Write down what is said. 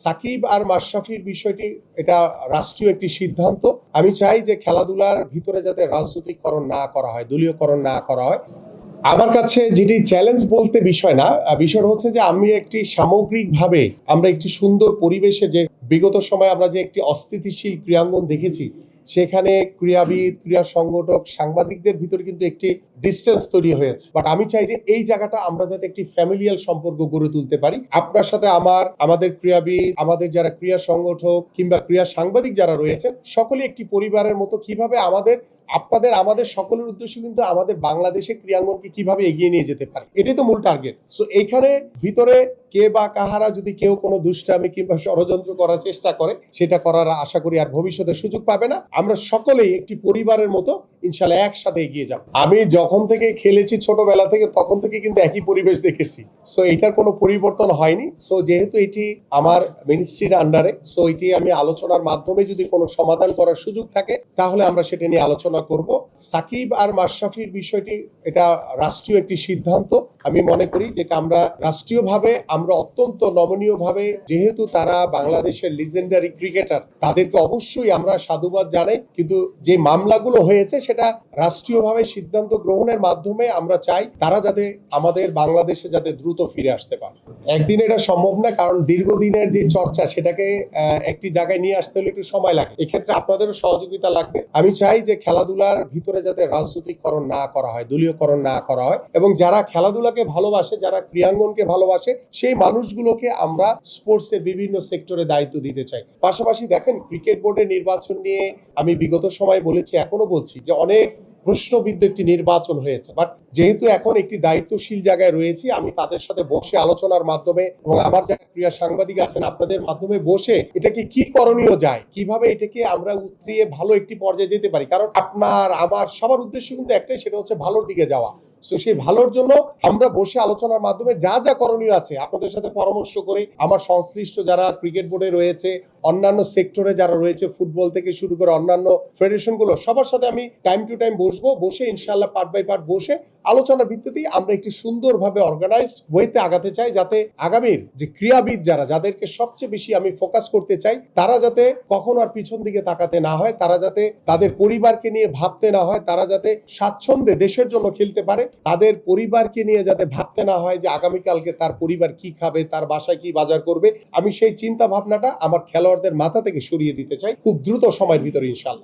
সাকিব আর মাশরাফির বিষয়টি এটা রাষ্ট্রীয় একটি সিদ্ধান্ত। আমি চাই যে খেলাধুলার ভিতরে যাতে রাজনৈতিকরণ না করা হয়, দলীয়করণ না করা হয়। আমার কাছে যেটি চ্যালেঞ্জ বলতে বিষয় না, বিষয়টা হচ্ছে যে আমি একটি সামগ্রিকভাবে আমরা একটি সুন্দর পরিবেশে যে বিগত সময়ে আমরা যে একটি অস্থিতিশীল ক্রীড়াঙ্গন দেখেছি, সেখানে ক্রীড়াবিদ, ক্রীড়া সংগঠক, সাংবাদিকদের ভিতরে কিন্তু একটি ডিস্টেন্স তৈরি হয়েছে। বাট আমি চাই যে এই জায়গাটা আমরা যাতে একটি ফ্যামিলিয়াল সম্পর্ক গড়ে তুলতে পারি। আপনার সাথে আমাদের ক্রীড়াবিদ, আমাদের যারা ক্রীড়া সংগঠক কিংবা ক্রীড়া সাংবাদিক যারা রয়েছেন, সকলে একটি পরিবারের মতো কিভাবে আমাদের সকলের উদ্দেশ্য কিন্তু আমাদের বাংলাদেশের ক্রীড়াঙ্গনকে কিভাবে এগিয়ে নিয়ে যেতে পারে, এটাই তো মূল টার্গেট। সো এইখানে ভিতরে কে বা কাহারা যদি কেউ কোনো দুষ্টামি কিংবা ষড়যন্ত্র করার চেষ্টা করে, সেটা করার আশা করি আর ভবিষ্যতে সুযোগ পাবে না। আমরা সকলেই একটি পরিবারের মতো ইনশাল্লাহ একসাথে এগিয়ে যাব। আমি যখন থেকে খেলেছি ছোটবেলা থেকে, তখন থেকে কিন্তু একই পরিবেশ দেখেছি। সো এটার কোনো পরিবর্তন হয়নি। সো যেহেতু এটি আমার মিনিস্ট্রির আন্ডারে, সো এটি আমি আলোচনার মাধ্যমে যদি কোনো সমাধান করার সুযোগ থাকে, তাহলে আমরা সেটা নিয়ে আলোচনা করব। সাকিব আর মাশরাফির বিষয়টি এটা রাষ্ট্রীয় একটি সিদ্ধান্ত। আমি মনে করি যেটা আমরা রাষ্ট্রীয়ভাবে আমরা অত্যন্ত নমনীয়ভাবে, যেহেতু তারা বাংলাদেশের লিজেন্ডারি ক্রিকেটার, তাদেরকে অবশ্যই আমরা সাধুবাদ জানাই। কিন্তু যে মামলাগুলো হয়েছে সেটা রাষ্ট্রীয়ভাবে সিদ্ধান্ত গ্রহণের মাধ্যমে আমরা চাই তারা যাতে আমাদের বাংলাদেশে যাতে দ্রুত ফিরে আসতে পারে। একদিন এটা সম্ভব না, কারণ দীর্ঘদিনের যে চর্চা সেটাকে একটি জায়গায় নিয়ে আসতে হলে একটু সময় লাগে। এক্ষেত্রে আপনাদেরও সহযোগিতা লাগবে। আমি চাই যে খেলাধুলার ভিতরে যাতে রাজনৈতিকরণ না করা হয়, দলীয়করণ না করা হয়, এবং যারা খেলাধুলাকে ভালোবাসে, যারা ক্রীড়াঙ্গনকে ভালোবাসে, সেই মানুষগুলোকে আমরা স্পোর্টসের বিভিন্ন সেক্টরে দায়িত্ব দিতে চাই। পাশাপাশি দেখেন, ক্রিকেট বোর্ডের নির্বাচন নিয়ে আমি বিগত সময় বলেছি, এখনো বলছি যে অনেক প্রশ্নবিদ্ধ একটি নির্বাচন হয়েছে। বাট যেহেতু এখন একটি দায়িত্বশীল জায়গায় রয়েছি, আমি তাদের সাথে বসে আলোচনার মাধ্যমে এবং আমার যারা ক্রীড়া সাংবাদিক আছেন আপনাদের মাধ্যমে বসে এটাকে কি করণীয় যায়, কিভাবে এটাকে আমরা উতরিয়ে ভালো একটি পর্যায়ে যেতে পারি। কারণ আপনার আমার সবার উদ্দেশ্য কিন্তু একটাই, সেটা হচ্ছে ভালোর দিকে যাওয়া। সো সেই ভালোর জন্য আমরা বসে আলোচনার মাধ্যমে যা যা করণীয় আছে আপনাদের সাথে পরামর্শ করে, আমার সংশ্লিষ্ট যারা ক্রিকেট বোর্ডে রয়েছে, অন্যান্য সেক্টরে যারা রয়েছে, ফুটবল থেকে শুরু করে অন্যান্য ফেডারেশনগুলো, সবার সাথে আমি টাইম টু টাইম বসে ইনশাআল্লাহ পার্ট বাই পার্ট বসে আলোচনার ভিত্তিতেই আমরা একটি সুন্দরভাবে অর্গানাইজড ওয়েতে আগাতে চাই, যাতে আগামীর যে ক্রীড়াবিদ যাদেরকে সবচেয়ে বেশি আমি ফোকাস করতে চাই, তারা যাতে কখনো আর পিছন দিকে তাকাতে না হয়, তারা যাতে তাদের পরিবারকে নিয়ে ভাবতে না হয়, তারা যাতে স্বাচ্ছন্দ্যে দেশের জন্য খেলতে পারে, তাদের পরিবারকে নিয়ে যাতে ভাবতে না হয় যে আগামীকালকে তার পরিবার কি খাবে, তার বাসায় কি বাজার করবে। আমি সেই চিন্তা ভাবনাটা আমার খেলোয়াড়দের মাথা থেকে সরিয়ে দিতে চাই খুব দ্রুত সময়ের ভিতরে ইনশাআল্লাহ।